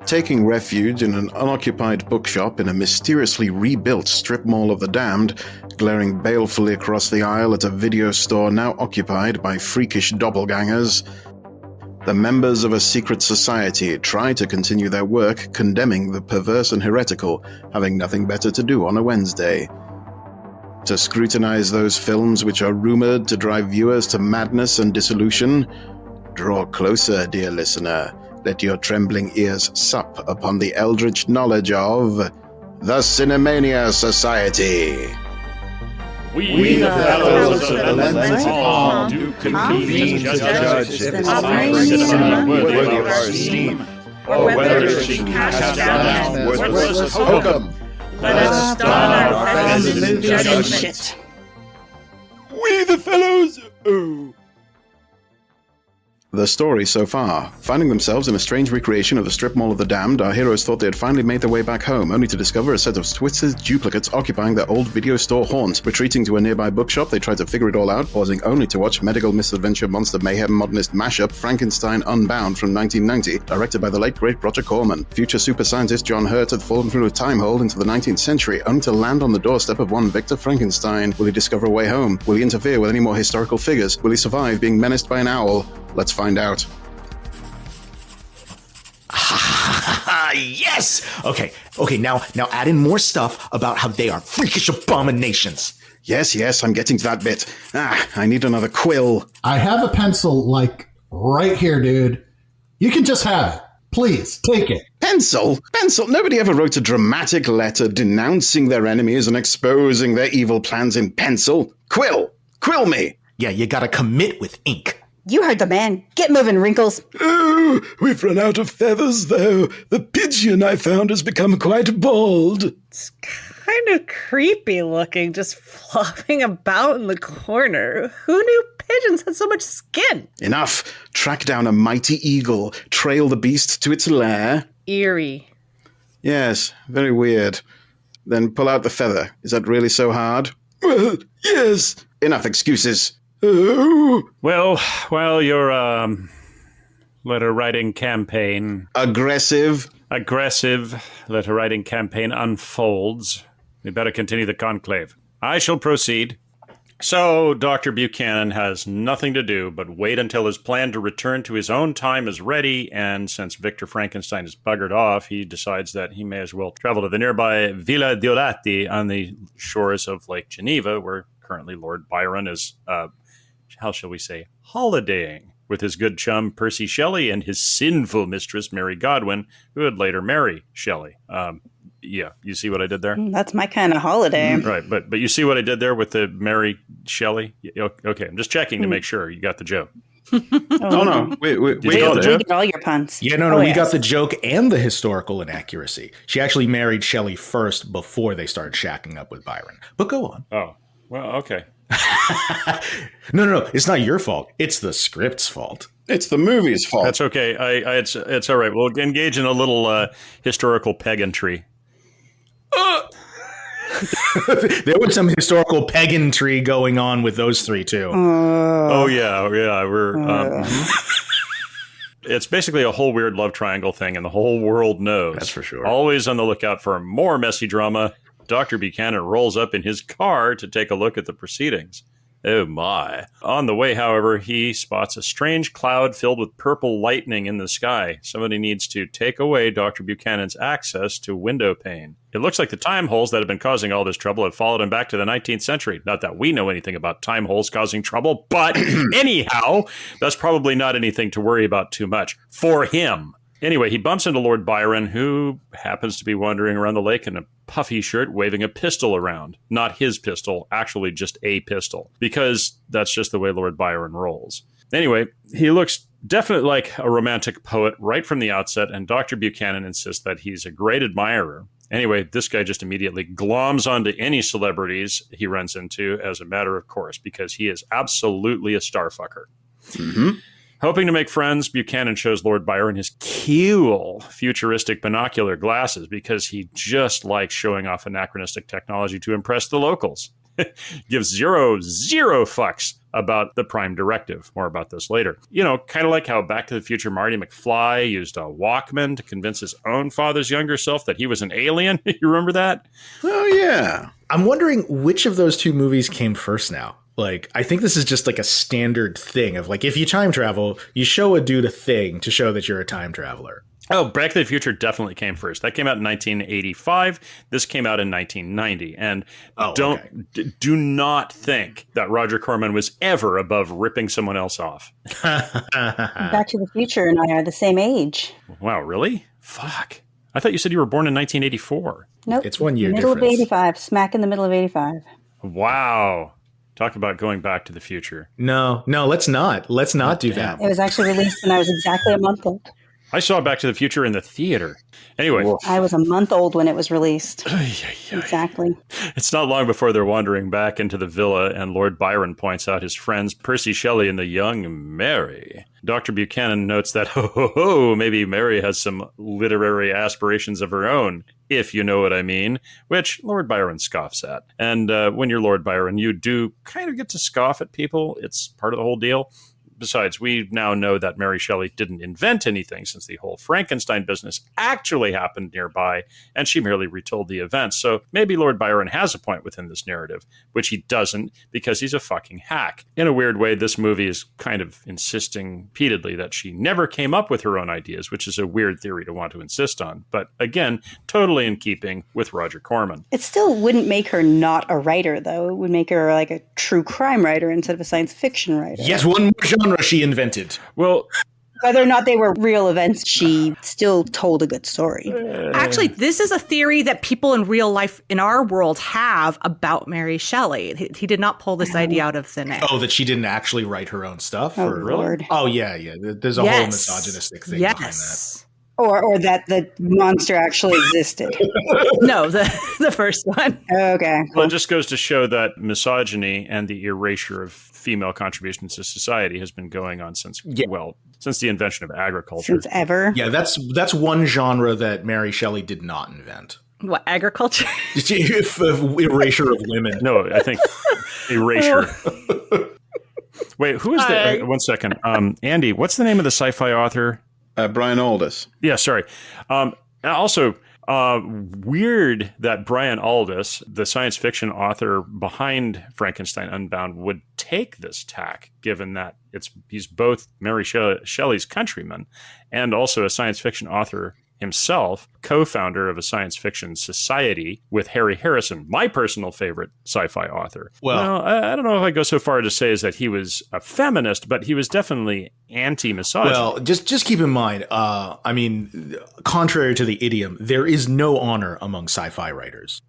Taking refuge in an unoccupied bookshop in a mysteriously rebuilt strip mall of the damned, glaring balefully across the aisle at a video store now occupied by freakish doppelgängers, the members of a secret society try to continue their work condemning the perverse and heretical, having nothing better to do on a Wednesday. To scrutinize those films which are rumored to drive viewers to madness and dissolution, draw closer, dear listener. Let your trembling ears sup upon the eldritch knowledge of the Cinemania Society. We the fellows of the Lens Hall do convene to judge if this fine cinema worthy of our esteem, or whether it should be cast down worthless hokum. Let us start our friends' judgment. We the fellows... Oh. The story so far. Finding themselves in a strange recreation of the strip mall of the damned, our heroes thought they had finally made their way back home, only to discover a set of twisted duplicates occupying their old video store haunt. Retreating to a nearby bookshop, they tried to figure it all out, pausing only to watch medical misadventure monster mayhem modernist mashup Frankenstein Unbound from 1990, directed by the late great Roger Corman. Future super scientist John Hurt had fallen through a time hole into the 19th century, only to land on the doorstep of one Victor Frankenstein. Will he discover a way home? Will he interfere with any more historical figures? Will he survive being menaced by an owl? Let's find out. Yes! Okay, now add in more stuff about how they are freakish abominations. Yes, I'm getting to that bit. I need another quill. I have a pencil, right here, dude. You can just have it. Please, take it. Pencil? Nobody ever wrote a dramatic letter denouncing their enemies and exposing their evil plans in pencil. Quill me. Yeah, you gotta commit with ink. You heard the man. Get moving, Wrinkles. Oh, we've run out of feathers, though. The pigeon I found has become quite bald. It's kind of creepy looking, just flopping about in the corner. Who knew pigeons had so much skin? Enough. Track down a mighty eagle. Trail the beast to its lair. Eerie. Yes, very weird. Then pull out the feather. Is that really so hard? Well, yes. Enough excuses. Oh. Well, while your letter writing campaign... Aggressive letter writing campaign unfolds, we better continue the conclave. I shall proceed. So, Dr. Buchanan has nothing to do but wait until his plan to return to his own time is ready, and since Victor Frankenstein is buggered off, he decides that he may as well travel to the nearby Villa Diolati on the shores of Lake Geneva, where currently Lord Byron is, how shall we say, holidaying with his good chum Percy Shelley and his sinful mistress Mary Godwin, who would later marry Shelley. Yeah, you see what I did there? That's my kind of holiday. Right, but you see what I did there with the Mary Shelley? Okay, I'm just checking to make sure you got the joke. No. We got it. We get all your puns. Yeah, we got the joke and the historical inaccuracy. She actually married Shelley first before they started shacking up with Byron. But go on. Oh, well, okay. No, it's not your fault. It's the script's fault. It's the movie's fault. That's okay. It's all right. We'll engage in a little historical pegantry. There was some historical pegantry going on with those three too. Oh yeah. We're. It's basically a whole weird love triangle thing, and the whole world knows. That's for sure. Always on the lookout for more messy drama. Dr. Buchanan rolls up in his car to take a look at the proceedings. Oh my. On the way, however, he spots a strange cloud filled with purple lightning in the sky. Somebody needs to take away Dr. Buchanan's access to window pane. It looks like the time holes that have been causing all this trouble have followed him back to the 19th century. Not that we know anything about time holes causing trouble, but anyhow, that's probably not anything to worry about too much for him. Anyway, he bumps into Lord Byron, who happens to be wandering around the lake in a puffy shirt waving a pistol around. Not his pistol, actually just a pistol, because that's just the way Lord Byron rolls. Anyway, he looks definitely like a romantic poet right from the outset, and Dr. Buchanan insists that he's a great admirer. Anyway, this guy just immediately gloms onto any celebrities he runs into as a matter of course, because he is absolutely a starfucker. Mm-hmm. Hoping to make friends, Buchanan shows Lord Byron his cool futuristic binocular glasses because he just likes showing off anachronistic technology to impress the locals. gives zero fucks about the Prime Directive. More about this later. You know, kind of like how Back to the Future Marty McFly used a Walkman to convince his own father's younger self that he was an alien. You remember that? Oh, yeah. I'm wondering which of those two movies came first now. Like, I think this is just like a standard thing of like, if you time travel, you show a dude a thing to show that you're a time traveler. Oh, Back to the Future definitely came first. That came out in 1985. This came out in 1990. And do not think that Roger Corman was ever above ripping someone else off. Back to the Future and I are the same age. Wow, really? Fuck. I thought you said you were born in 1984. Nope. It's 1 year middle difference. of 85. Smack in the middle of 85. Wow. Talk about going back to the future. No, let's not. Let's not do that. It was actually released when I was exactly a month old. I saw Back to the Future in the theater. Anyway. I was a month old when it was released. Exactly. It's not long before they're wandering back into the villa, and Lord Byron points out his friends Percy Shelley and the young Mary. Dr. Buchanan notes that, maybe Mary has some literary aspirations of her own, if you know what I mean, which Lord Byron scoffs at. And when you're Lord Byron, you do kind of get to scoff at people. It's part of the whole deal. Besides, we now know that Mary Shelley didn't invent anything, since the whole Frankenstein business actually happened nearby, and she merely retold the events. So maybe Lord Byron has a point within this narrative, which he doesn't, because he's a fucking hack. In a weird way, this movie is kind of insisting repeatedly that she never came up with her own ideas, which is a weird theory to want to insist on. But again, totally in keeping with Roger Corman. It still wouldn't make her not a writer, though. It would make her like a true crime writer instead of a science fiction writer. Yet one more genre she invented. Well, whether or not they were real events, she still told a good story. Actually, this is a theory that people in real life in our world have about Mary Shelley. He did not pull this idea out of thin air. Oh, that she didn't actually write her own stuff? Oh, Lord. Oh, yeah. There's a whole misogynistic thing behind that. Or that the monster actually existed. No, the first one. Okay. Well, it just goes to show that misogyny and the erasure of female contributions to society has been going on since the invention of agriculture. Since ever. Yeah, that's one genre that Mary Shelley did not invent. What, agriculture? Erasure of women. No, I think erasure. Wait, who is the? One second, Andy. What's the name of the sci-fi author? Brian Aldiss. Yeah, sorry. Also, weird that Brian Aldiss, the science fiction author behind Frankenstein Unbound, would take this tack, given that he's both Mary Shelley's countryman and also a science fiction author himself, co-founder of a science fiction society with Harry Harrison, my personal favorite sci-fi author. Well, I don't know if I go so far to say as that he was a feminist, but he was definitely anti-misogyny. Well, just keep in mind, I mean, contrary to the idiom, there is no honor among sci-fi writers.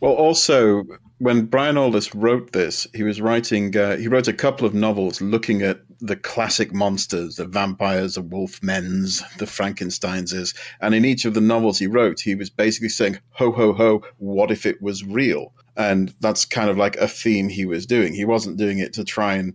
Well, also, when Brian Aldiss wrote this, he was writing, he wrote a couple of novels looking at the classic monsters, the vampires, the wolfmen's, the Frankensteinses. And in each of the novels he wrote, he was basically saying, ho, ho, ho, what if it was real? And that's kind of like a theme he was doing. He wasn't doing it to try and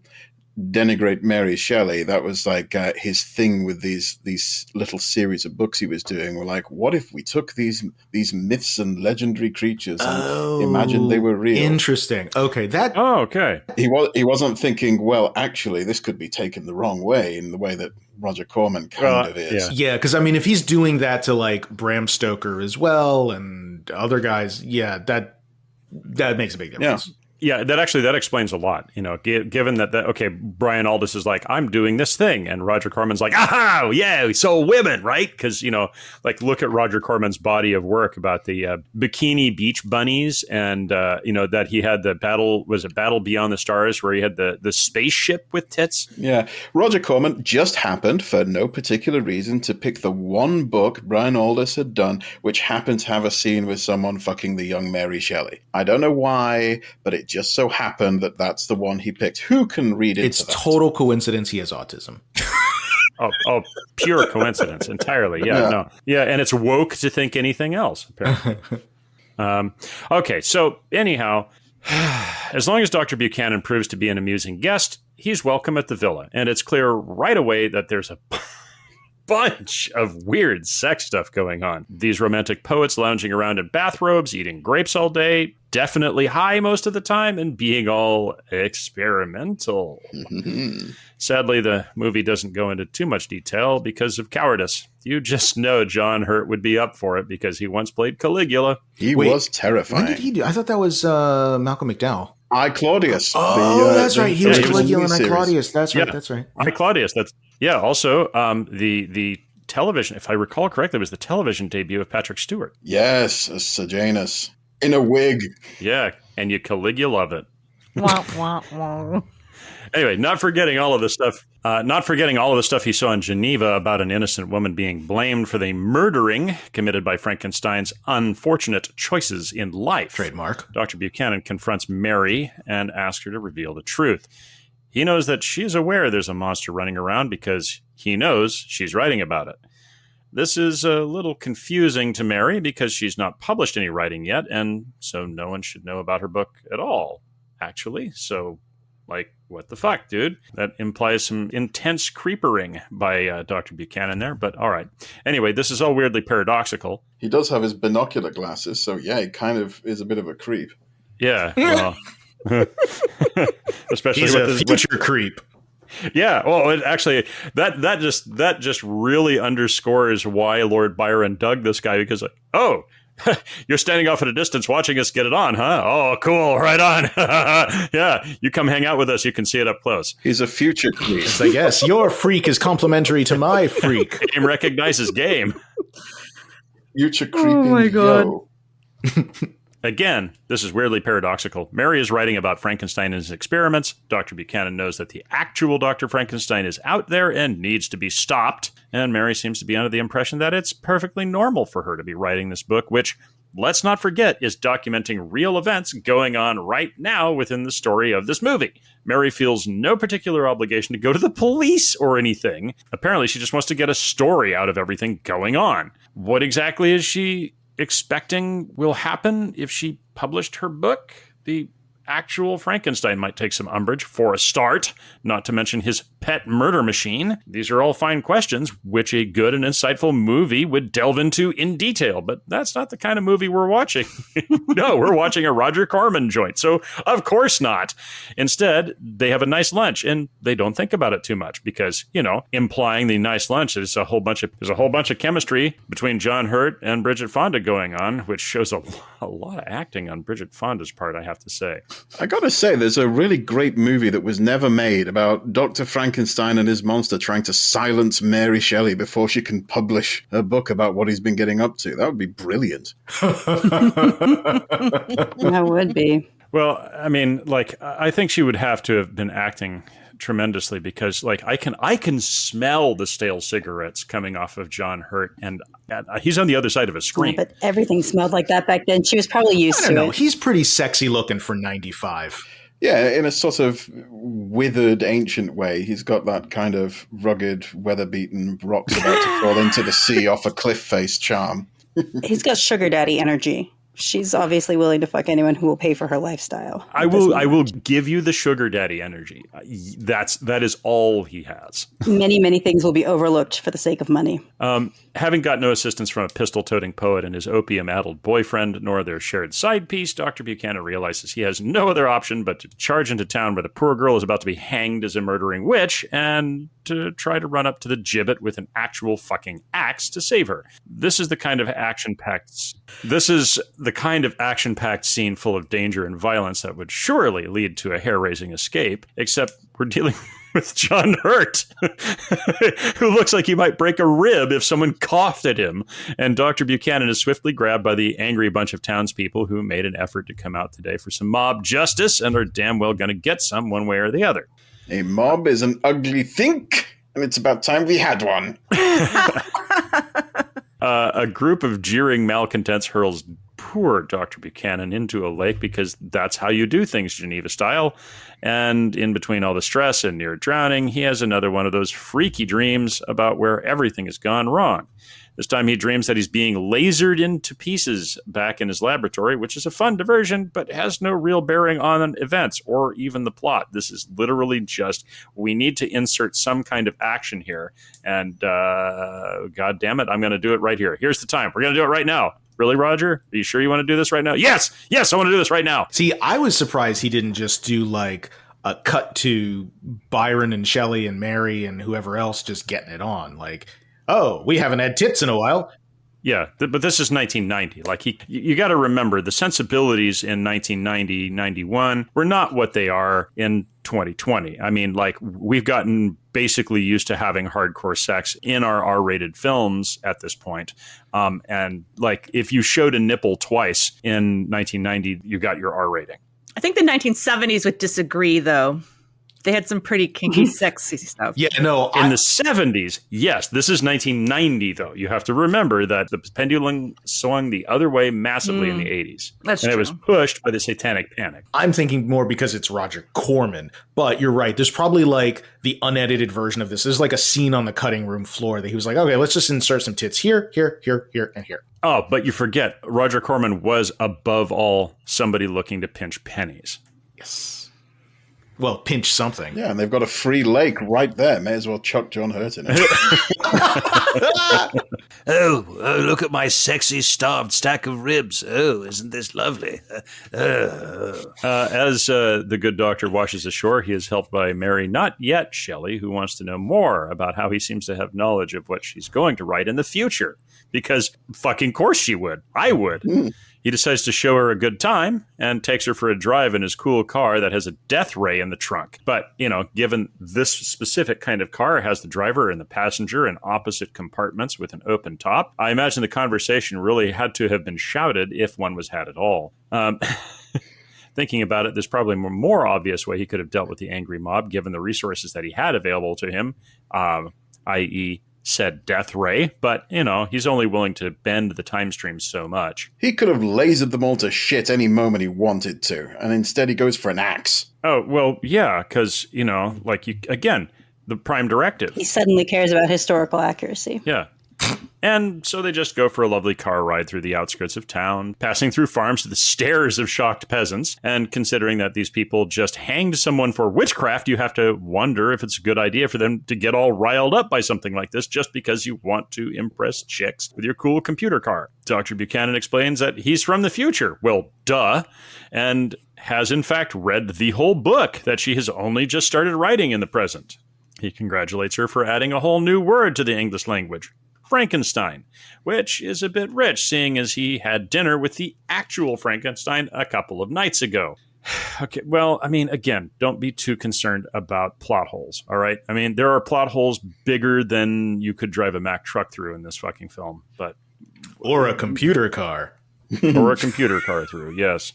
denigrate Mary Shelley. That was like his thing with these little series of books he was doing. Were like, what if we took these myths and legendary creatures and imagined they were real? Interesting. Okay, okay. He wasn't thinking, well, actually, this could be taken the wrong way, in the way that Roger Corman kind of is. Yeah, because I mean, if he's doing that to like Bram Stoker as well and other guys, that makes a big difference. Yeah. Yeah, that explains a lot, given that, Brian Aldiss is like, I'm doing this thing. And Roger Corman's like, aha, yeah, so women, right? Because, look at Roger Corman's body of work about the bikini beach bunnies and, that he had the Battle Beyond the Stars, where he had the spaceship with tits. Yeah. Roger Corman just happened, for no particular reason, to pick the one book Brian Aldiss had done, which happened to have a scene with someone fucking the young Mary Shelley. I don't know why, but it just so happened that that's the one he picked. Who can read it? It's total coincidence he has autism. Oh, pure coincidence entirely. Yeah, no. Yeah, and it's woke to think anything else, apparently. Okay, so anyhow, as long as Dr. Buchanan proves to be an amusing guest, he's welcome at the villa. And it's clear right away that there's a bunch of weird sex stuff going on. These romantic poets lounging around in bathrobes, eating grapes all day, definitely high most of the time, and being all experimental. Sadly, the movie doesn't go into too much detail because of cowardice. You just know John Hurt would be up for it because he once played Caligula. He was terrifying. When did he do? I thought that was Malcolm McDowell. I, Claudius. That's right. He was Caligula and I, miniseries. Claudius. That's right. Yeah. That's right. I, Claudius. Also, the television, if I recall correctly, was the television debut of Patrick Stewart. Yes, as Sejanus. In a wig. Yeah, and you Caligula love it. Wah, wah, wah. Anyway, not forgetting all of the stuff he saw in Geneva about an innocent woman being blamed for the murdering committed by Frankenstein's unfortunate choices in life. Trademark. Dr. Buchanan confronts Mary and asks her to reveal the truth. He knows that she's aware there's a monster running around because he knows she's writing about it. This is a little confusing to Mary because she's not published any writing yet, and so no one should know about her book at all, actually. So, like, what the fuck, dude? That implies some intense creepering by Dr. Buchanan there, but all right. Anyway, this is all weirdly paradoxical. He does have his binocular glasses, so yeah, he kind of is a bit of a creep. Yeah, well, especially He's with a his future creep. Yeah, well, actually, that just really underscores why Lord Byron dug this guy, because, like, oh, you're standing off at a distance watching us get it on, huh? Oh, cool, right on. Yeah, you come hang out with us, you can see it up close. He's a future creep. It's like, yes, your freak is complimentary to my freak. Game recognizes game. Future creeping. Oh my God. Yo. Again, this is weirdly paradoxical. Mary is writing about Frankenstein and his experiments. Dr. Buchanan knows that the actual Dr. Frankenstein is out there and needs to be stopped. And Mary seems to be under the impression that it's perfectly normal for her to be writing this book, which, let's not forget, is documenting real events going on right now within the story of this movie. Mary feels no particular obligation to go to the police or anything. Apparently, she just wants to get a story out of everything going on. What exactly is she expecting will happen if she published her book? The actual Frankenstein might take some umbrage for a start, not to mention his pet murder machine. These are all fine questions, which a good and insightful movie would delve into in detail, but that's not the kind of movie we're watching. No, we're watching a Roger Corman joint, so of course not. Instead, they have a nice lunch, and they don't think about it too much because, you know, implying the nice lunch is there's a whole bunch of chemistry between John Hurt and Bridget Fonda going on, which shows a lot of acting on Bridget Fonda's part, I have to say. I gotta say, there's a really great movie that was never made about Dr. Frankenstein and his monster trying to silence Mary Shelley before she can publish a book about what he's been getting up to. That would be brilliant. That would be. Well, I mean, like, I think she would have to have been acting tremendously because, like, I can smell the stale cigarettes coming off of John Hurt, and he's on the other side of a screen. Yeah, but everything smelled like that back then. She was probably used to it. He's pretty sexy looking for 95. Yeah, in a sort of withered, ancient way. He's got that kind of rugged, weather-beaten, rocks about to fall into the sea off a cliff face charm. He's got sugar daddy energy. She's obviously willing to fuck anyone who will pay for her lifestyle. I will give you the sugar daddy energy. That is all he has. Many, many things will be overlooked for the sake of money. Having got no assistance from a pistol-toting poet and his opium-addled boyfriend, nor their shared side piece, Dr. Buchanan realizes he has no other option but to charge into town where the poor girl is about to be hanged as a murdering witch and to try to run up to the gibbet with an actual fucking axe to save her. This is the kind of action-packed scene full of danger and violence that would surely lead to a hair-raising escape, except we're dealing with John Hurt, who looks like he might break a rib if someone coughed at him. And Dr. Buchanan is swiftly grabbed by the angry bunch of townspeople who made an effort to come out today for some mob justice and are damn well going to get some one way or the other. A mob is an ugly thing, and it's about time we had one. A group of jeering malcontents hurls poor Dr. Buchanan into a lake because that's how you do things Geneva style. And in between all the stress and near drowning, he has another one of those freaky dreams about where everything has gone wrong. This time he dreams that he's being lasered into pieces back in his laboratory, which is a fun diversion, but has no real bearing on events or even the plot. This is literally just, we need to insert some kind of action here. And God damn it, I'm going to do it right here. Here's the time. We're going to do it right now. Really, Roger? Are you sure you want to do this right now? Yes, I want to do this right now. See, I was surprised he didn't just do like a cut to Byron and Shelley and Mary and whoever else just getting it on. Like, oh, we haven't had tits in a while. Yeah, but this is 1990. Like, you got to remember, the sensibilities in 1990, 91 were not what they are in 2020. I mean, like, we've gotten basically used to having hardcore sex in our R-rated films at this point. And, like, if you showed a nipple twice in 1990, you got your R rating. I think the 1970s would disagree, though. They had some pretty kinky, sexy stuff. Yeah, no. In the 70s, yes. This is 1990, though. You have to remember that the pendulum swung the other way massively in the 80s. That's and true. It was pushed by the Satanic Panic. I'm thinking more because it's Roger Corman, but you're right. There's probably like the unedited version of this. There's like a scene on the cutting room floor that he was like, okay, let's just insert some tits here, here, here, here, and here. Oh, but you forget, Roger Corman was above all somebody looking to pinch pennies. Yes. Well, pinch something. Yeah, and they've got a free lake right there. May as well chuck John Hurt in it. Oh, look at my sexy starved stack of ribs. Oh, isn't this lovely? As the good doctor washes ashore, he is helped by Mary, not yet Shelley, who wants to know more about how he seems to have knowledge of what she's going to write in the future. Because fucking course she would. I would. He decides to show her a good time and takes her for a drive in his cool car that has a death ray in the trunk. But, you know, given this specific kind of car has the driver and the passenger in opposite compartments with an open top, I imagine the conversation really had to have been shouted if one was had at all. Thinking about it, there's probably a more obvious way he could have dealt with the angry mob given the resources that he had available to him, i.e., said death ray, but, you know, he's only willing to bend the time stream so much. He could have lasered them all to shit any moment he wanted to, and instead he goes for an axe. Oh, well, yeah, because, you know, like, again, the prime directive. He suddenly cares about historical accuracy. Yeah. And so they just go for a lovely car ride through the outskirts of town, passing through farms to the stares of shocked peasants. And considering that these people just hanged someone for witchcraft, you have to wonder if it's a good idea for them to get all riled up by something like this just because you want to impress chicks with your cool computer car. Dr. Buchanan explains that he's from the future. Well, duh. And has in fact read the whole book that she has only just started writing in the present. He congratulates her for adding a whole new word to the English language. Frankenstein, which is a bit rich, seeing as he had dinner with the actual Frankenstein a couple of nights ago. Okay, well, I mean, again, don't be too concerned about plot holes, all right? I mean, there are plot holes bigger than you could drive a Mack truck through in this fucking film, but... Or a computer car. Or a computer car through, yes.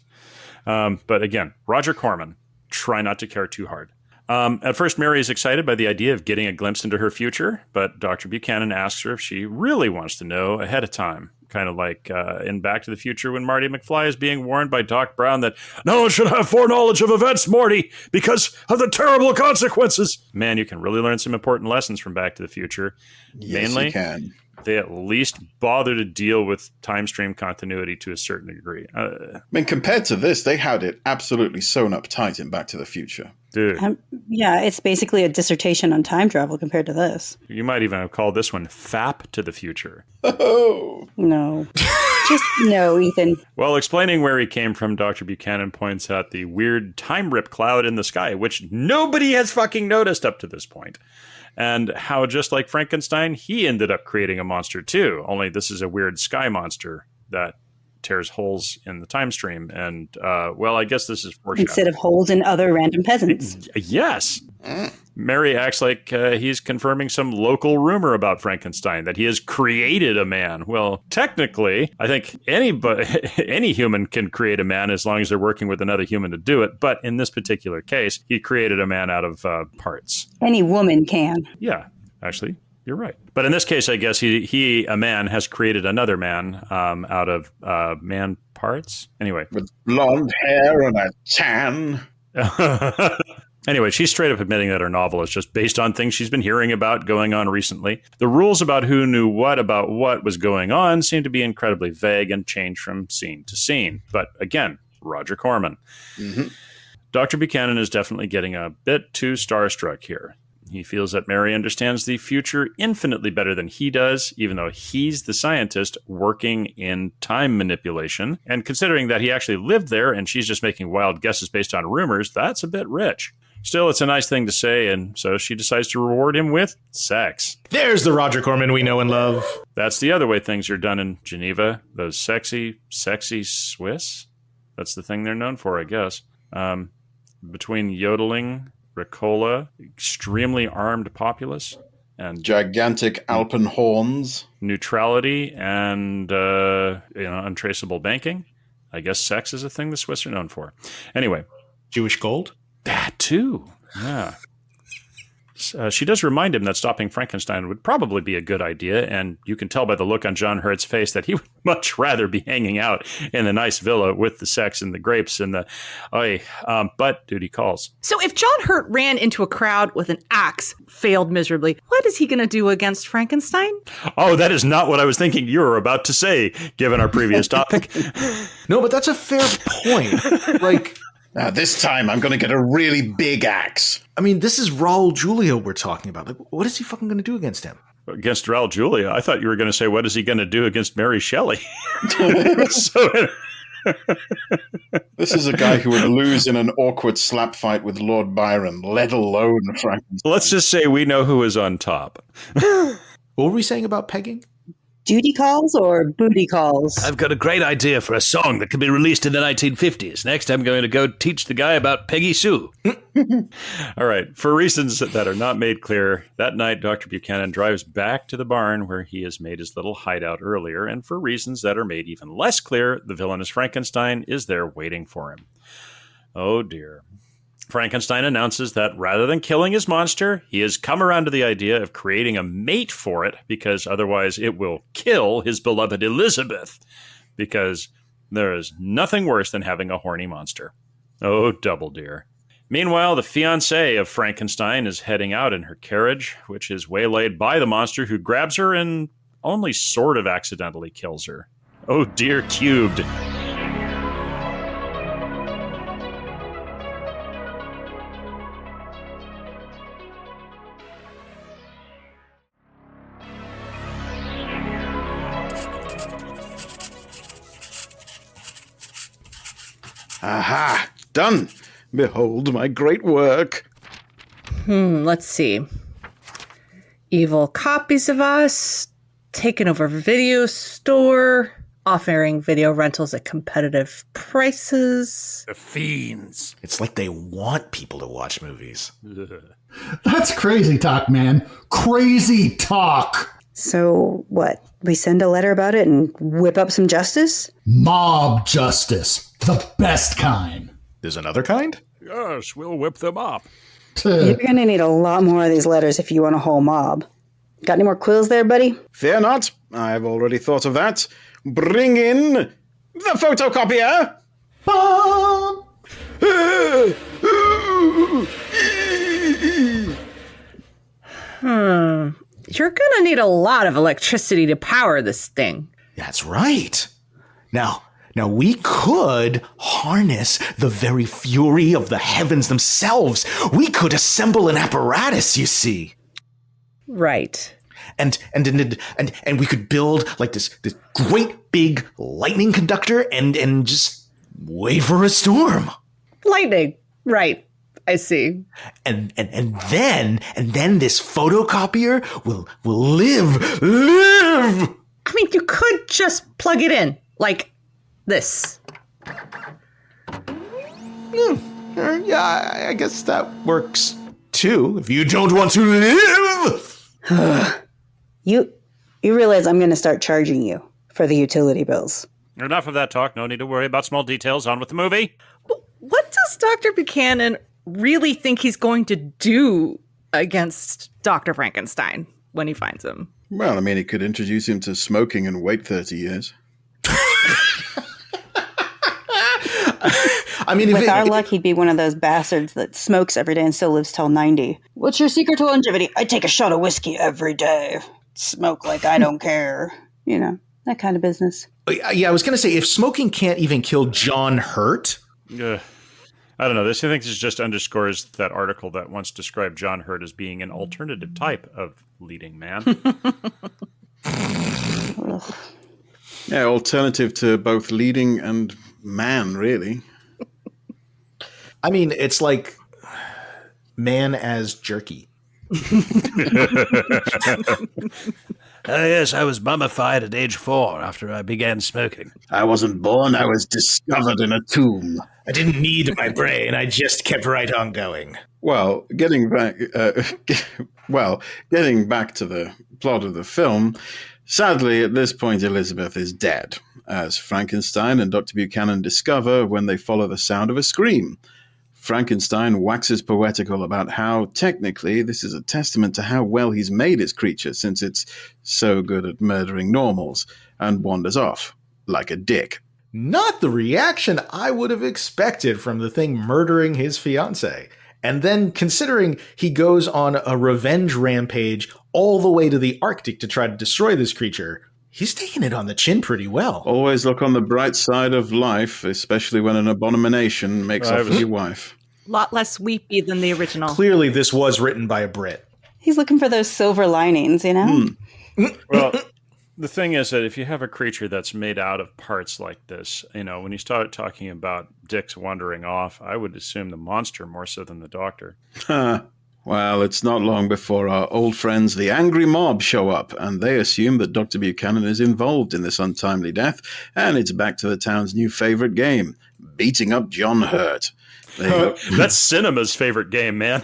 But again, Roger Corman, try not to care too hard. At first, Mary is excited by the idea of getting a glimpse into her future, but Dr. Buchanan asks her if she really wants to know ahead of time. Kind of like in Back to the Future when Marty McFly is being warned by Doc Brown that no one should have foreknowledge of events, Morty, because of the terrible consequences. Man, you can really learn some important lessons from Back to the Future. Yes, Mainly, you can. They at least bother to deal with time stream continuity to a certain degree. I mean, compared to this, they had it absolutely sewn up tight in Back to the Future. Dude, Yeah, it's basically a dissertation on time travel compared to this. you might even have called this one FAP to the Future. Oh, No. Just no, Ethan. Well, explaining where he came from, Dr. Buchanan points out the weird time rip cloud in the sky, which nobody has fucking noticed up to this point. And how, just like Frankenstein, he ended up creating a monster too, only this is a weird sky monster that tears holes in the time stream. And, well, I guess this is foreshadowing. Instead of holes in other random peasants. Yes. Mary acts like he's confirming some local rumor about Frankenstein, that he has created a man. Well, technically, I think any human can create a man as long as they're working with another human to do it. But in this particular case, he created a man out of parts. Any woman can. Yeah, actually, you're right. But in this case, I guess he a man, has created another man out of man parts. Anyway. with blonde hair and a tan. Anyway, she's straight up admitting that her novel is just based on things she's been hearing about going on recently. The rules about who knew what about what was going on seem to be incredibly vague and change from scene to scene. But again, Roger Corman. Mm-hmm. Dr. Buchanan is definitely getting a bit too starstruck here. He feels that Mary understands the future infinitely better than he does, even though he's the scientist working in time manipulation. And considering that he actually lived there and she's just making wild guesses based on rumors, that's a bit rich. Still, it's a nice thing to say, and so she decides to reward him with sex. There's the Roger Corman we know and love. That's the other way things are done in Geneva. Those sexy Swiss. That's the thing they're known for, I guess. Between yodeling, Ricola, extremely armed populace, and Gigantic Alpen horns. neutrality and untraceable banking. I guess sex is a thing the Swiss are known for. Anyway, Jewish gold? that too. Yeah. She does remind him that stopping Frankenstein would probably be a good idea, and you can tell by the look on John Hurt's face that he would much rather be hanging out in the nice villa with the sex and the grapes and the... but duty calls. So if John Hurt ran into a crowd with an axe, failed miserably, what is he going to do against Frankenstein? Oh, that is not what I was thinking you were about to say, given our previous topic. No, but that's a fair point. Like... Now, this time I'm going to get a really big axe. I mean, this is Raul Julia we're talking about. Like, what is he fucking going to do against him? Against Raul Julia? I thought you were going to say, what is he going to do against Mary Shelley? This is a guy who would lose in an awkward slap fight with Lord Byron, let alone Frankenstein. Let's just say we know who is on top. What were we saying about pegging? Duty calls or booty calls? I've got a great idea for a song that could be released in the 1950s. Next, I'm going to go teach the guy about Peggy Sue. All right. For reasons that are not made clear, that night Dr. Buchanan drives back to the barn where he has made his little hideout earlier, and for reasons that are made even less clear, the villainous Frankenstein is there waiting for him. Oh, dear. Frankenstein announces that rather than killing his monster, he has come around to the idea of creating a mate for it because otherwise it will kill his beloved Elizabeth. Because there is nothing worse than having a horny monster. Oh, double dear. Meanwhile, the fiancée of Frankenstein is heading out in her carriage, which is waylaid by the monster who grabs her and only sort of accidentally kills her. Oh, dear cubed. Aha! Done! Behold my great work. Let's see. Evil copies of us, taken over video store, offering video rentals at competitive prices. The fiends. It's like they want people to watch movies. That's crazy talk, man. Crazy talk. So what? We send a letter about it and whip up some justice? Mob justice. The best kind. There's another kind? Yes, we'll whip them up. You're going to need a lot more of these letters if you want a whole mob. Got any more quills there, buddy? Fear not. I've already thought of that. Bring in the photocopier. Bomb! You're gonna need a lot of electricity to power this thing. That's right. Now we could harness the very fury of the heavens themselves. We could assemble an apparatus, you see. Right. And we could build like this great big lightning conductor and just wait for a storm. Lightning. Right. I see. And then this photocopier will live. I mean, you could just plug it in like this. Yeah, I guess that works too. If you don't want to live. You realize I'm going to start charging you for the utility bills. Enough of that talk. No need to worry about small details. On with the movie. What does Dr. Buchanan really think he's going to do against Dr. Frankenstein when he finds him? Well, I mean, it could introduce him to smoking and wait 30 years. I mean, With our luck, he'd be one of those bastards that smokes every day and still lives till 90. What's your secret to longevity? I take a shot of whiskey every day. Smoke like I don't care. You know, that kind of business. Yeah, I was going to say, if smoking can't even kill John Hurt. I don't know. This, I think, just underscores that article that once described John Hurt as being an alternative type of leading man. Yeah, alternative to both leading and man, really. I mean, it's like man as jerky. Yes, I was mummified at age 4 after I began smoking. I wasn't born, I was discovered in a tomb. I didn't need my brain. I just kept right on going. Well, getting back to the plot of the film, sadly, at this point, Elizabeth is dead, as Frankenstein and Dr. Buchanan discover when they follow the sound of a scream. Frankenstein waxes poetical about how, technically, this is a testament to how well he's made his creature, since it's so good at murdering normals, and wanders off, like a dick. Not the reaction I would have expected from the thing murdering his fiancée. And then, considering he goes on a revenge rampage all the way to the Arctic to try to destroy this creature, he's taking it on the chin pretty well. Always look on the bright side of life, especially when an abomination makes off with your wife. A lot less weepy than the original. Clearly, this was written by a Brit. He's looking for those silver linings, you know? Well, the thing is that if you have a creature that's made out of parts like this, you know, when you start talking about dicks wandering off, I would assume the monster more so than the doctor. Well, it's not long before our old friends, the angry mob, show up, and they assume that Dr. Buchanan is involved in this untimely death, and it's back to the town's new favorite game, beating up John Hurt. That's cinema's favorite game, man.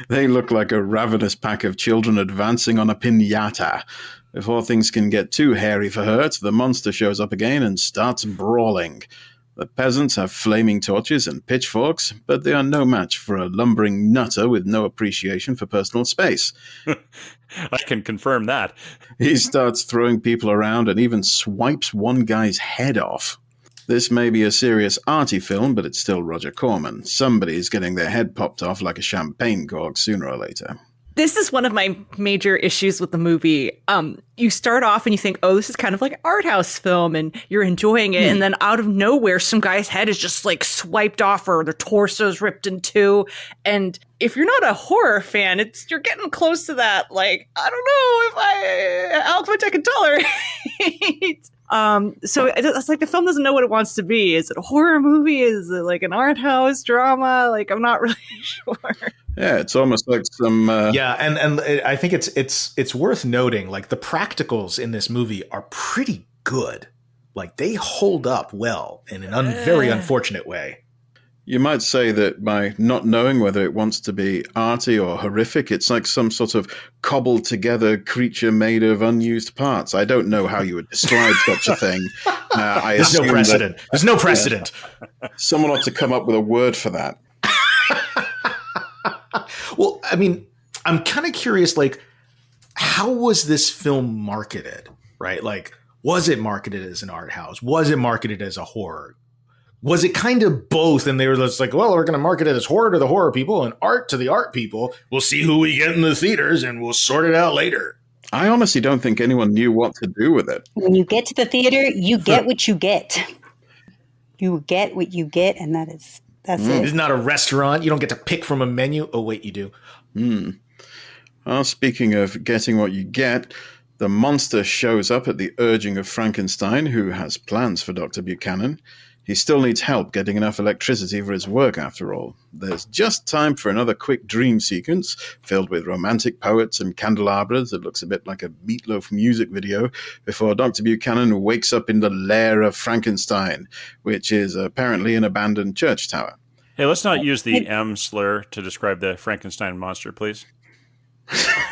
They look like a ravenous pack of children advancing on a piñata. Before things can get too hairy for Hurt, the monster shows up again and starts brawling. The peasants have flaming torches and pitchforks, but they are no match for a lumbering nutter with no appreciation for personal space. I can confirm that. He starts throwing people around and even swipes one guy's head off. This may be a serious arty film, but it's still Roger Corman. Somebody's getting their head popped off like a champagne cork sooner or later. This is one of my major issues with the movie. You start off and you think, oh, this is kind of like an art house film and you're enjoying it. And then out of nowhere, some guy's head is just like swiped off or their torso's ripped in two. And if you're not a horror fan, you're getting close to that. Like, I don't know how much I can tolerate. So it's like the film doesn't know what it wants to be. Is it a horror movie? Is it like an art house drama? Like, I'm not really sure. Yeah, it's almost like some. And I think it's worth noting, like, the practicals in this movie are pretty good. Like, they hold up well in an very unfortunate way. You might say that by not knowing whether it wants to be arty or horrific, it's like some sort of cobbled together creature made of unused parts. I don't know how you would describe such a thing. There's no precedent. There's no precedent. Someone ought to come up with a word for that. Well, I mean, I'm kind of curious, like, how was this film marketed, right? Like, was it marketed as an art house? Was it marketed as a horror? Was it kind of both? And they were just like, well, we're going to market it as horror to the horror people and art to the art people. We'll see who we get in the theaters and we'll sort it out later. I honestly don't think anyone knew what to do with it. When you get to the theater, you get what you get. You get what you get, and that's it. It's not a restaurant. You don't get to pick from a menu. Oh, wait, you do. Well, speaking of getting what you get, the monster shows up at the urging of Frankenstein, who has plans for Dr. Buchanan. He still needs help getting enough electricity for his work, after all. There's just time for another quick dream sequence filled with romantic poets and candelabras that looks a bit like a Meatloaf music video before Dr. Buchanan wakes up in the lair of Frankenstein, which is apparently an abandoned church tower. Hey, let's not use the M slur to describe the Frankenstein monster, please.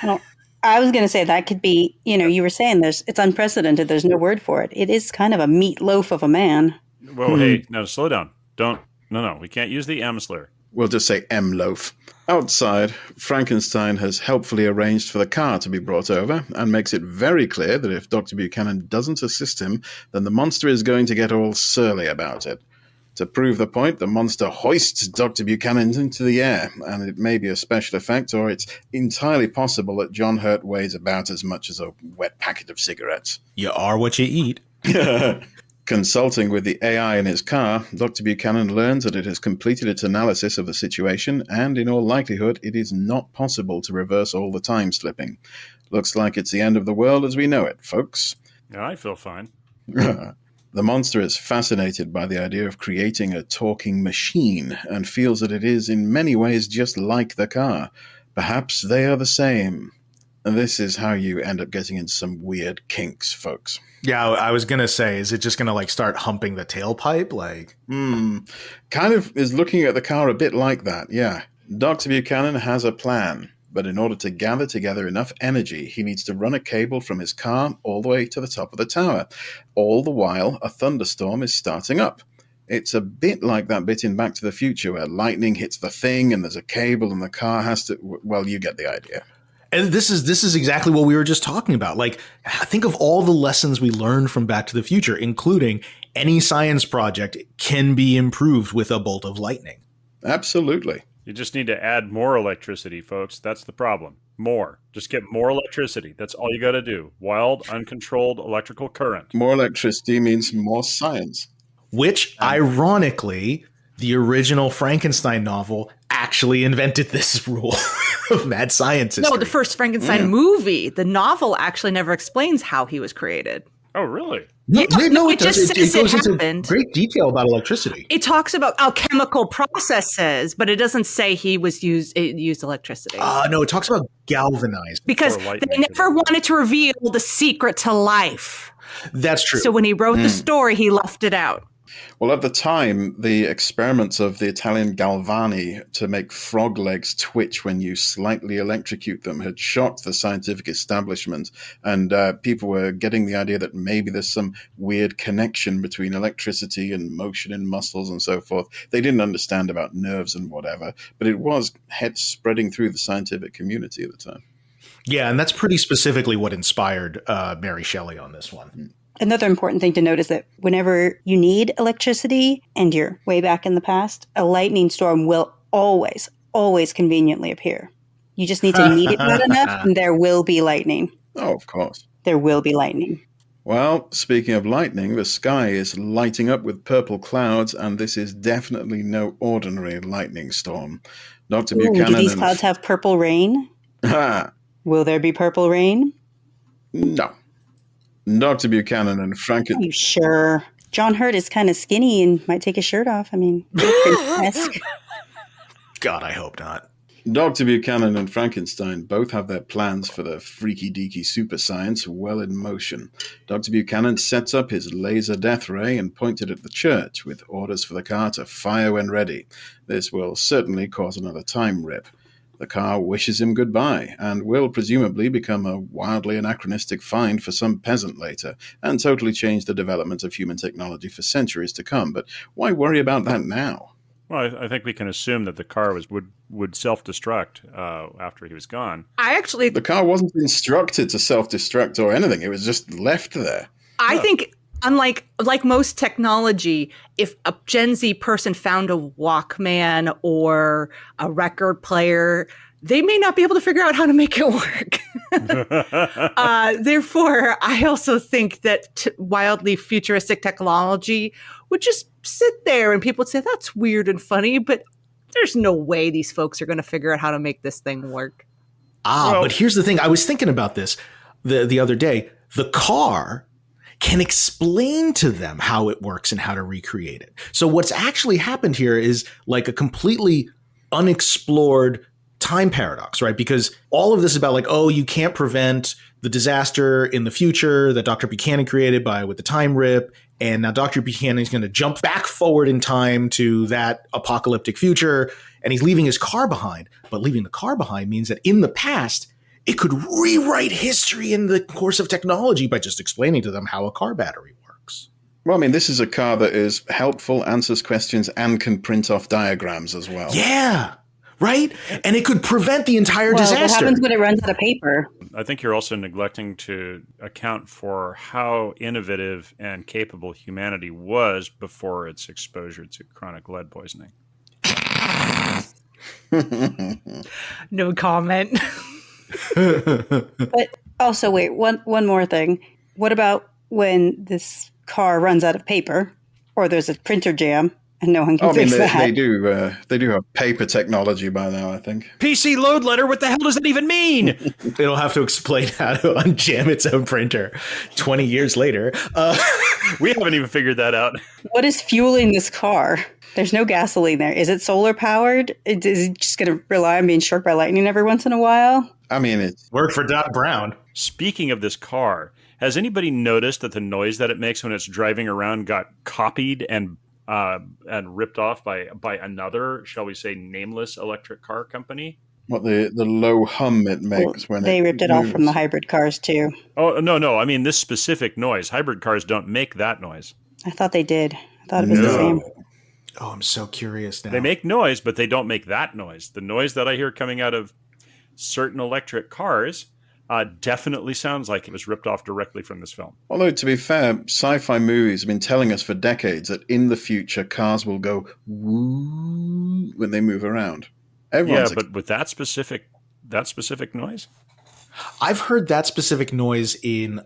Well, I was going to say that could be, you were saying it's unprecedented. There's no word for it. It is kind of a meatloaf of a man. Whoa, hey, no, slow down. No, we can't use the M slur. We'll just say M-loaf. Outside, Frankenstein has helpfully arranged for the car to be brought over and makes it very clear that if Dr. Buchanan doesn't assist him, then the monster is going to get all surly about it. To prove the point, the monster hoists Dr. Buchanan into the air, and it may be a special effect, or it's entirely possible that John Hurt weighs about as much as a wet packet of cigarettes. You are what you eat. Consulting with the AI in his car, Dr. Buchanan learns that it has completed its analysis of the situation, and in all likelihood, it is not possible to reverse all the time slipping. Looks like it's the end of the world as we know it, folks. Yeah, I feel fine. The monster is fascinated by the idea of creating a talking machine and feels that it is in many ways just like the car. Perhaps they are the same. And this is how you end up getting into some weird kinks, folks. Yeah, I was going to say, is it just going to like start humping the tailpipe? Like, Kind of is looking at the car a bit like that, yeah. Dr. Buchanan has a plan, but in order to gather together enough energy, he needs to run a cable from his car all the way to the top of the tower. All the while, a thunderstorm is starting up. It's a bit like that bit in Back to the Future where lightning hits the thing and there's a cable and the car has to... Well, you get the idea. and this is exactly what we were just talking about. Like, think of all the lessons we learned from Back to the Future, including any science project can be improved with a bolt of lightning. Absolutely. You just need to add more electricity, folks. That's the problem. More. Just get more electricity. That's all you got to do. Wild, uncontrolled electrical current. More electricity means more science. Which, ironically, the original Frankenstein novel actually invented this rule of mad scientist. No, the first Frankenstein movie, the novel actually never explains how he was created. Oh, really? No, it just says it happened. Great detail about electricity. It talks about alchemical processes, but it doesn't say he was used electricity. No, it talks about galvanized. Because Or they lightning. never wanted to reveal the secret to life. That's true. So when he wrote the story, he left it out. Well, at the time, the experiments of the Italian Galvani to make frog legs twitch when you slightly electrocute them had shocked the scientific establishment, and people were getting the idea that maybe there's some weird connection between electricity and motion in muscles and so forth. They didn't understand about nerves and whatever, but it was spreading through the scientific community at the time. Yeah, and that's pretty specifically what inspired Mary Shelley on this one. Another important thing to note is that whenever you need electricity and you're way back in the past, a lightning storm will always, always conveniently appear. You just need to need it bad enough, and there will be lightning. Oh, of course. There will be lightning. Well, speaking of lightning, the sky is lighting up with purple clouds, and this is definitely no ordinary lightning storm. Dr. Buchanan do these clouds have purple rain? Will there be purple rain? No. Dr. Buchanan and Are you sure? John Hurt is kind of skinny and might take his shirt off. I mean, Prince-esque. God, I hope not. Dr. Buchanan and Frankenstein both have their plans for the freaky-deaky super science well in motion. Dr. Buchanan sets up his laser death ray and points it at the church with orders for the car to fire when ready. This will certainly cause another time rip. The car wishes him goodbye and will presumably become a wildly anachronistic find for some peasant later and totally change the development of human technology for centuries to come. But why worry about that now? Well, I think we can assume that the car would self-destruct after he was gone. The car wasn't instructed to self-destruct or anything. It was just left there. I think, unlike most technology, if a Gen Z person found a Walkman or a record player, they may not be able to figure out how to make it work. Therefore, I also think that wildly futuristic technology would just sit there and people would say, that's weird and funny, but there's no way these folks are going to figure out how to make this thing work. But here's the thing. I was thinking about this the other day. The car can explain to them how it works and how to recreate it. So what's actually happened here is like a completely unexplored time paradox, right? Because all of this is about like, oh, you can't prevent the disaster in the future that Dr. Buchanan created with the time rip. And now Dr. Buchanan is going to jump back forward in time to that apocalyptic future. And he's leaving his car behind. But leaving the car behind means that in the past, it could rewrite history in the course of technology by just explaining to them how a car battery works. Well, I mean, this is a car that is helpful, answers questions, and can print off diagrams as well. Yeah. right? And it could prevent the entire Well, disaster. what happens when it runs out of paper? I think you're also neglecting to account for how innovative and capable humanity was before its exposure to chronic lead poisoning. No comment. But also, wait, one more thing. What about when this car runs out of paper, or there's a printer jam, and no one can fix that? They do have paper technology by now, I think. PC load letter, what the hell does that even mean? It'll have to explain how to unjam its own printer 20 years later. We haven't even figured that out. What is fueling this car? There's no gasoline there. Is it solar powered? Is it just going to rely on being struck by lightning every once in a while? I mean, it's Work for Doc Brown. Speaking of this car, has anybody noticed that the noise that it makes when it's driving around got copied and ripped off by another, shall we say, nameless electric car company? what the low hum it makes when they ripped it off from the moves. hybrid cars too. Oh, no. I mean, this specific noise. Hybrid cars don't make that noise. I thought they did. I thought it was the No. same. Oh, I'm so curious now. They make noise, but they don't make that noise. The noise that I hear coming out of certain electric cars definitely sounds like it was ripped off directly from this film. Although, to be fair, sci-fi movies have been telling us for decades that in the future cars will go woo when they move around. Everyone's But with that specific noise? I've heard that specific noise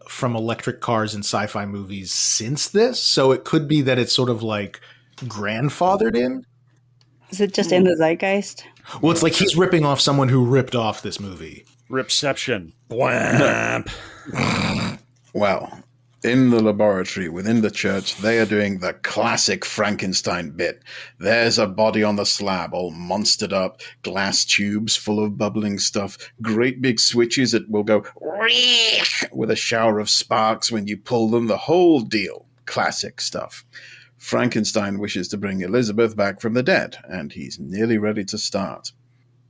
from electric cars in sci-fi movies since this, so it could be that it's sort of like grandfathered in. Is it just in the zeitgeist? Well, it's like he's ripping off someone who ripped off this movie. Ripception. Bwamp. Well, in the laboratory within the church, they are doing the classic Frankenstein bit. There's a body on the slab, all monstered up, glass tubes full of bubbling stuff, great big switches that will go with a shower of sparks when you pull them, the whole deal. Classic stuff. Frankenstein wishes to bring Elizabeth back from the dead, and he's nearly ready to start.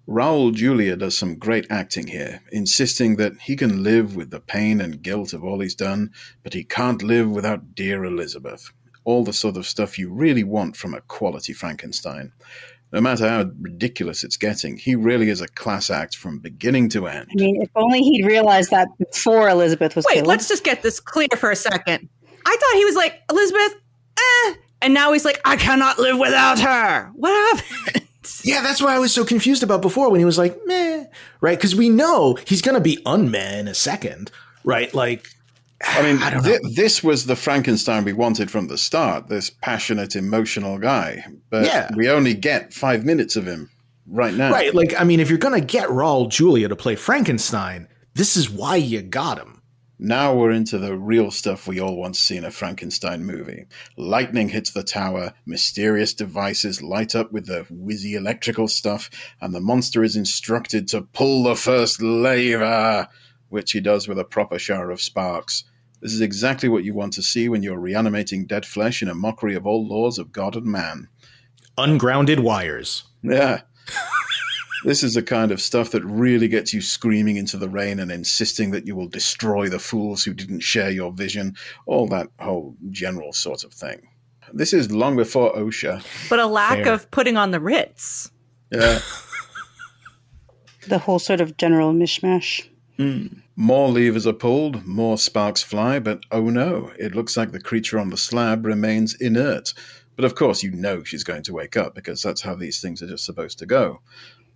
Raul Julia does some great acting here, insisting that he can live with the pain and guilt of all he's done, but he can't live without dear Elizabeth. All the sort of stuff you really want from a quality Frankenstein. No matter how ridiculous it's getting, he really is a class act from beginning to end. I mean, if only he'd realized that before Elizabeth was Wait, killed. let's just get this clear for a second. I thought he was like, Elizabeth, and now he's like, I cannot live without her. What happened? Yeah, that's why I was so confused about before when he was like, meh, right? Because we know he's going to be unmeh in a second, right? Like, I mean, I don't know. This was the Frankenstein we wanted from the start, this passionate, emotional guy. But Yeah. we only get 5 minutes of him right now. Right, like, I mean, if you're going to get Raul Julia to play Frankenstein, this is why you got him. Now we're into the real stuff we all want to see in a Frankenstein movie. Lightning hits the tower, mysterious devices light up with the whizzy electrical stuff, and the monster is instructed to pull the first lever, which he does with a proper shower of sparks. This is exactly what you want to see when you're reanimating dead flesh in a mockery of all laws of God and man. Ungrounded wires. Yeah. This is the kind of stuff that really gets you screaming into the rain and insisting that you will destroy the fools who didn't share your vision, all that whole general sort of thing. This is long before OSHA. But a lack Fair. of putting on the Ritz. Yeah. The whole sort of general mishmash. More levers are pulled, more sparks fly, but oh no, it looks like the creature on the slab remains inert. But of course you know she's going to wake up, because that's how these things are just supposed to go.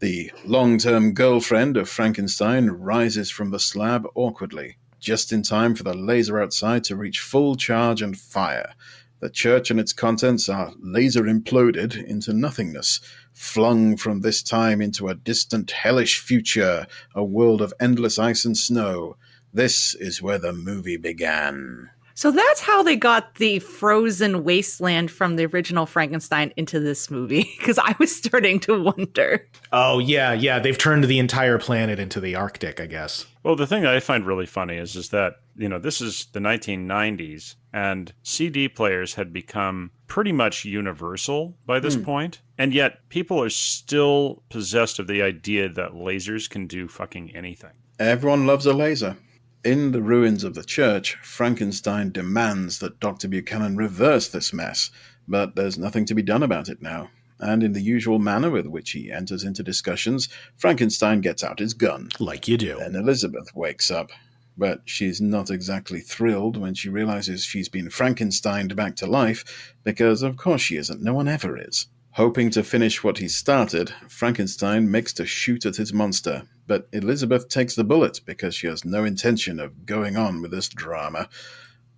The long-term girlfriend of Frankenstein rises from the slab awkwardly, just in time for the laser outside to reach full charge and fire. The church and its contents are laser imploded into nothingness, flung from this time into a distant hellish future, a world of endless ice and snow. This is where the movie began. So that's how they got the frozen wasteland from the original Frankenstein into this movie. Because I was starting to wonder. Oh, yeah. They've turned the entire planet into the Arctic, I guess. Well, the thing that I find really funny is that, this is the 1990s, and CD players had become pretty much universal by this point, and yet people are still possessed of the idea that lasers can do fucking anything. Everyone loves a laser. In the ruins of the church, Frankenstein demands that Dr. Buchanan reverse this mess, but there's nothing to be done about it now. and in the usual manner with which he enters into discussions, Frankenstein gets out his gun. Like you do. Then Elizabeth wakes up. But she's not exactly thrilled when she realizes she's been Frankensteined back to life, because of course she isn't. No one ever is. Hoping to finish what he started, Frankenstein makes to shoot at his monster, but Elizabeth takes the bullet because she has no intention of going on with this drama.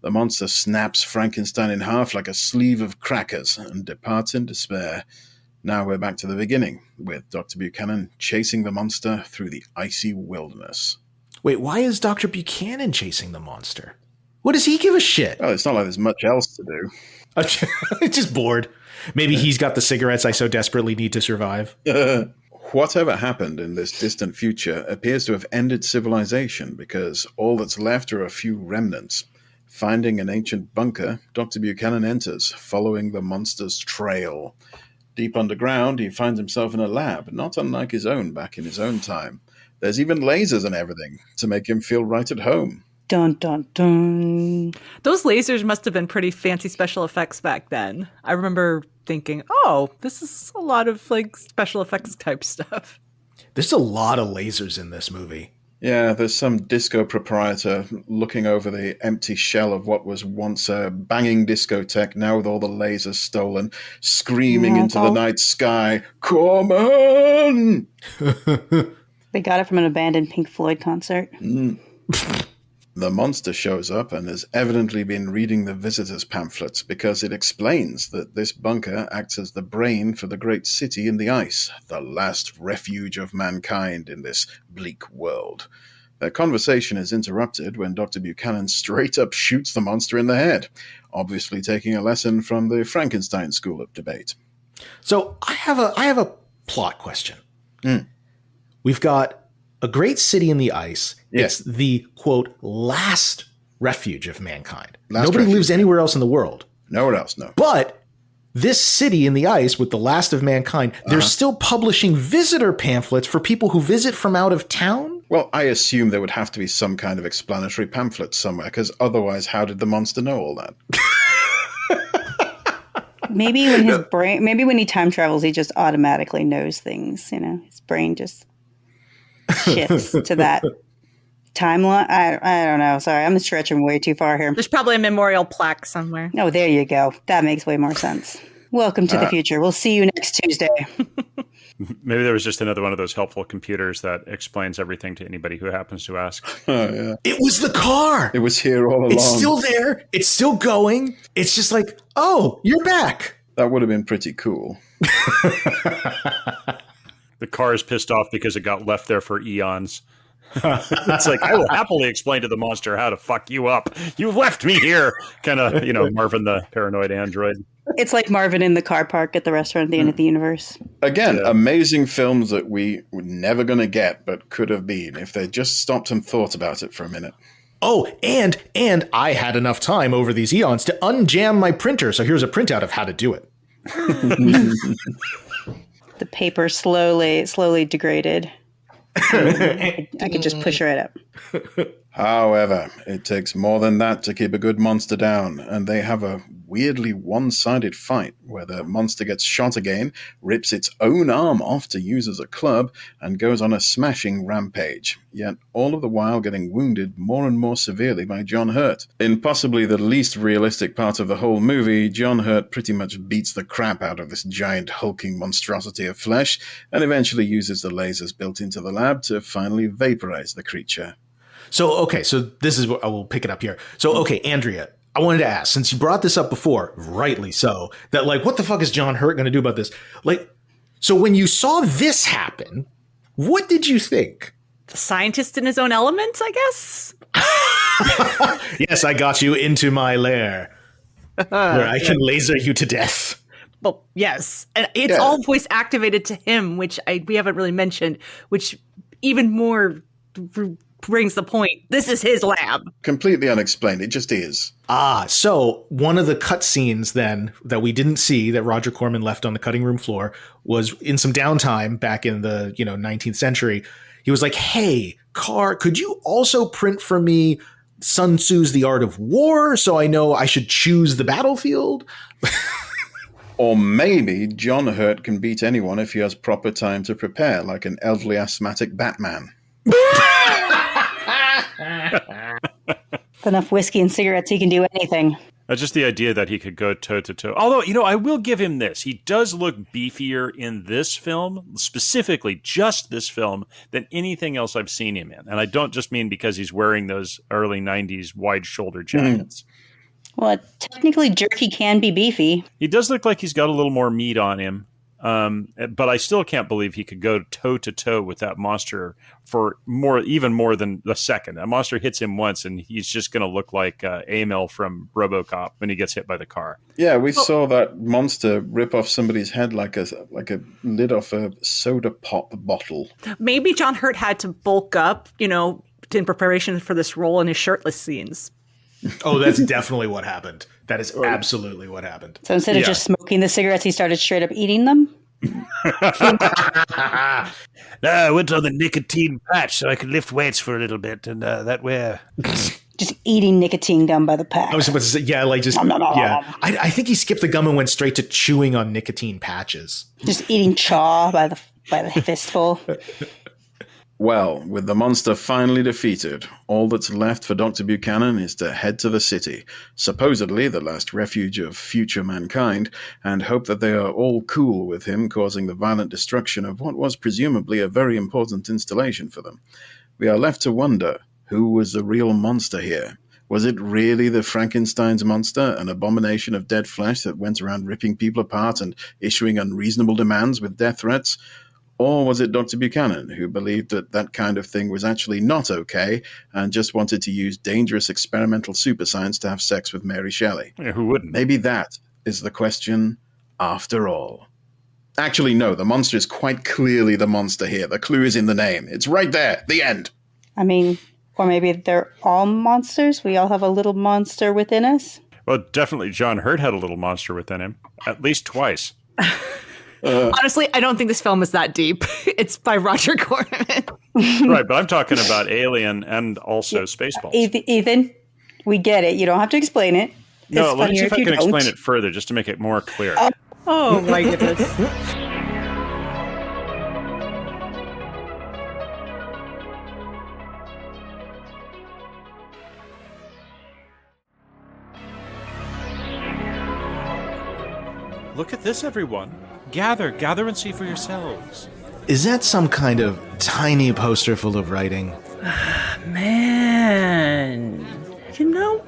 The monster snaps Frankenstein in half like a sleeve of crackers and departs in despair. Now we're back to the beginning, with Dr. Buchanan chasing the monster through the icy wilderness. Wait, why is Dr. Buchanan chasing the monster? What does he give a shit? Well, it's not like there's much else to do. Just bored. Maybe he's got the cigarettes I so desperately need to survive. Whatever happened in this distant future appears to have ended civilization, because all that's left are a few remnants. Finding an ancient bunker, Dr. Buchanan enters, following the monster's trail. Deep underground, he finds himself in a lab, not unlike his own back in his own time. There's even lasers and everything to make him feel right at home. Dun, dun, dun. Those lasers must have been pretty fancy special effects back then. I remember thinking, oh, this is a lot of like special effects type stuff. There's a lot of lasers in this movie. Yeah, there's some disco proprietor looking over the empty shell of what was once a banging discotheque, now with all the lasers stolen, screaming into the night sky, Corman! They got it from an abandoned Pink Floyd concert. The monster shows up and has evidently been reading the visitors' pamphlets, because it explains that this bunker acts as the brain for the great city in the ice, the last refuge of mankind in this bleak world. Their conversation is interrupted when Dr. Buchanan straight up shoots the monster in the head, obviously taking a lesson from the Frankenstein school of debate. So I have a plot question. We've got a great city in the ice. Yes. It's the, quote, last refuge of mankind. Last Nobody refuge. lives anywhere else in the world. Nowhere else, no. But this city in the ice with the last of mankind, they're still publishing visitor pamphlets for people who visit from out of town? Well, I assume there would have to be some kind of explanatory pamphlet somewhere, because otherwise how did the monster know all that? Maybe when his brain, maybe when he time travels, he just automatically knows things. You know, his brain just shifts to that timeline. I don't know. Sorry, I'm stretching way too far here. There's probably a memorial plaque somewhere. Oh, there you go. That makes way more sense. Welcome to the future. We'll see you next Tuesday. Maybe there was just another one of those helpful computers that explains everything to anybody who happens to ask. Yeah. It was the car. It was here all along. It's still there. It's still going. It's just like, oh, you're back. That would have been pretty cool. The car is pissed off because it got left there for eons. It's like, I will happily explain to the monster how to fuck you up. You left me here. Kind of, Marvin the paranoid android. It's like Marvin in the car park at the restaurant at the end of the universe. Again, amazing films that we were never going to get, but could have been if they just stopped and thought about it for a minute. Oh, and I had enough time over these eons to unjam my printer. So here's a printout of how to do it. The paper slowly degraded. I could just push right up. However, it takes more than that to keep a good monster down, and they have a weirdly one-sided fight where the monster gets shot again, rips its own arm off to use as a club, and goes on a smashing rampage, yet all of the while getting wounded more and more severely by John Hurt. In possibly the least realistic part of the whole movie, John Hurt pretty much beats the crap out of this giant hulking monstrosity of flesh, and eventually uses the lasers built into the lab to finally vaporize the creature. So this is what I will pick it up here. So, okay, Andrea, I wanted to ask, since you brought this up before, rightly so, that like, what the fuck is John Hurt going to do about this? Like, so when you saw this happen, what did you think? The scientist in his own element, I guess? Yes, I got you into my lair where I can laser you to death. Well, yes. And it's all voice activated to him, which we haven't really mentioned, which even more brings the point. This is his lab. Completely unexplained. It just is. So one of the cutscenes then that we didn't see that Roger Corman left on the cutting room floor was in some downtime back in the 19th century. He was like, hey, Carr, could you also print for me Sun Tzu's The Art of War so I know I should choose the battlefield? Or maybe John Hurt can beat anyone if he has proper time to prepare, like an elderly asthmatic Batman. With enough whiskey and cigarettes, he can do anything. Just the idea that he could go toe-to-toe. Although, I will give him this. He does look beefier in this film, specifically just this film, than anything else I've seen him in. And I don't just mean because he's wearing those early 90s wide-shoulder jackets. Well, technically, jerky can be beefy. He does look like he's got a little more meat on him. But I still can't believe he could go toe-to-toe with that monster for even more than a second. That monster hits him once, and he's just going to look like Emil from RoboCop when he gets hit by the car. Yeah, we saw that monster rip off somebody's head like a lid off a soda pop bottle. Maybe John Hurt had to bulk up, in preparation for this role in his shirtless scenes. Oh, that's definitely what happened. That is absolutely what happened. So instead of just smoking the cigarettes, he started straight up eating them? I went on the nicotine patch so I could lift weights for a little bit, and that way... Just eating nicotine gum by the pack. I was supposed to say, I think he skipped the gum and went straight to chewing on nicotine patches. Just eating chaw by the fistful. Well, with the monster finally defeated, all that's left for Dr. Buchanan is to head to the city, supposedly the last refuge of future mankind, and hope that they are all cool with him causing the violent destruction of what was presumably a very important installation for them. We are left to wonder, who was the real monster here? Was it really the Frankenstein's monster, an abomination of dead flesh that went around ripping people apart and issuing unreasonable demands with death threats? Or was it Dr. Buchanan, who believed that that kind of thing was actually not okay and just wanted to use dangerous experimental superscience to have sex with Mary Shelley? Yeah, who wouldn't? Maybe that is the question after all. Actually, no, the monster is quite clearly the monster here. The clue is in the name. It's right there. The end. I mean, or maybe they're all monsters. We all have a little monster within us. Well, definitely John Hurt had a little monster within him, at least twice. Honestly, I don't think this film is that deep. It's by Roger Corman. Right, but I'm talking about Alien and also Spaceballs. Ethan, we get it. You don't have to explain it. No, let me see if I can explain it further just to make it more clear. Oh my goodness. Look at this, everyone. Gather and see for yourselves. Is that some kind of tiny poster full of writing? Man,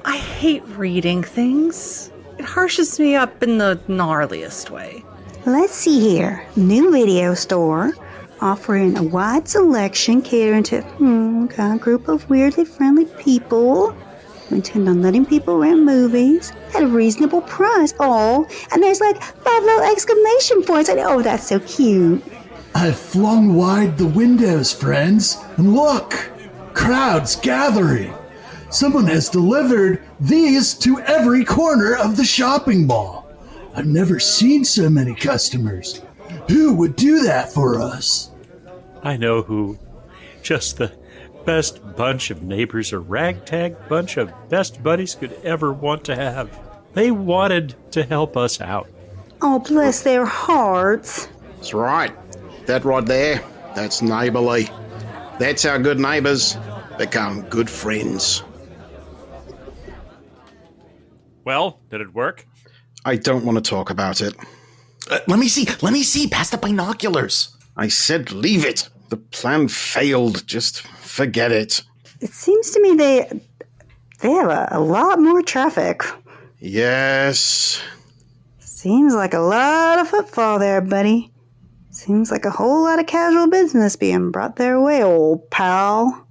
I hate reading things. It harshes me up in the gnarliest way. Let's see here. New video store offering a wide selection catering to a group of weirdly friendly people. We intend on letting people rent movies at a reasonable price. Oh, and there's like 5 little exclamation points. Oh, that's so cute. I've flung wide the windows, friends, and look! Crowds gathering. Someone has delivered these to every corner of the shopping mall. I've never seen so many customers. Who would do that for us? I know who. Just the best bunch of neighbors, a ragtag bunch of best buddies could ever want to have. They wanted to help us out. Oh, bless their hearts. That's right. That right there, that's neighbourly. That's how good neighbours become good friends. Well, did it work? I don't want to talk about it. Let me see. Pass the binoculars. I said leave it. The plan failed. Just forget it. It seems to me they have a lot more traffic. Yes. Seems like a lot of footfall there, buddy. Seems like a whole lot of casual business being brought their way, old pal.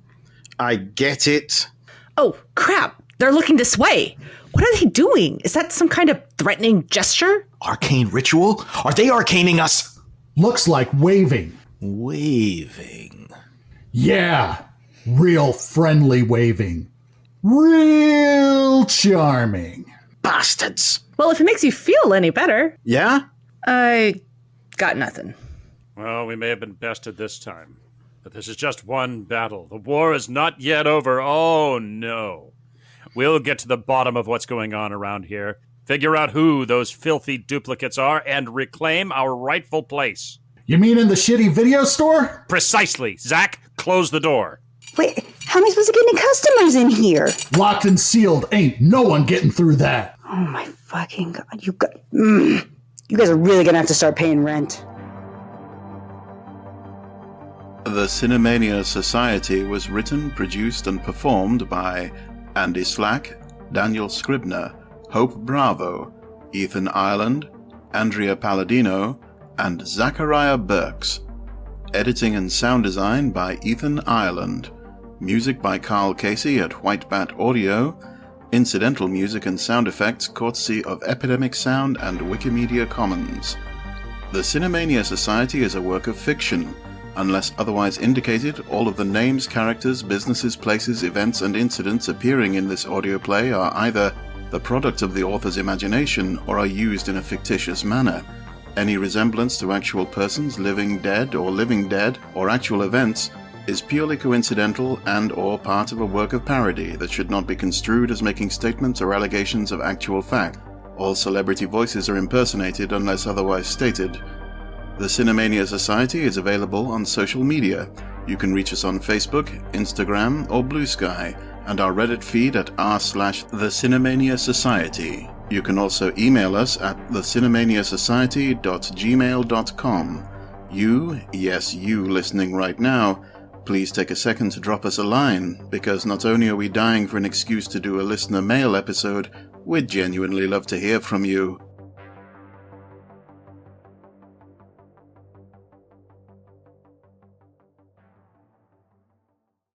I get it. Oh, crap. They're looking this way. What are they doing? Is that some kind of threatening gesture? Arcane ritual? Are they arcaning us? Looks like waving. Waving. Yeah, real friendly waving. Real charming. Bastards. Well, if it makes you feel any better. Yeah? I got nothing. Well, we may have been bested this time, but this is just one battle. The war is not yet over. Oh, no. We'll get to the bottom of what's going on around here. Figure out who those filthy duplicates are and reclaim our rightful place. You mean in the shitty video store? Precisely. Zach, close the door. Wait, how am I supposed to get any customers in here? Locked and sealed. Ain't no one getting through that. Oh my fucking god! You guys are really gonna have to start paying rent. The Cinemania Society was written, produced, and performed by Andy Slack, Daniel Scribner, Hope Bravo, Ethan Ireland, Andrea Palladino, and Zachariah Burks. Editing and sound design by Ethan Ireland. Music by Carl Casey at White Bat Audio. Incidental music and sound effects courtesy of Epidemic Sound and Wikimedia Commons. The Cinemania Society is a work of fiction. Unless otherwise indicated, all of the names, characters, businesses, places, events, and incidents appearing in this audio play are either the product of the author's imagination or are used in a fictitious manner. Any resemblance to actual persons, living dead, or actual events is purely coincidental and or part of a work of parody that should not be construed as making statements or allegations of actual fact. All celebrity voices are impersonated unless otherwise stated. The Cinemania Society is available on social media. You can reach us on Facebook, Instagram, or Blue Sky, and our Reddit feed at r/The Cinemania Society. You can also email us at thecinemaniasociety.gmail.com. You, yes you listening right now, please take a second to drop us a line, because not only are we dying for an excuse to do a listener mail episode, we'd genuinely love to hear from you.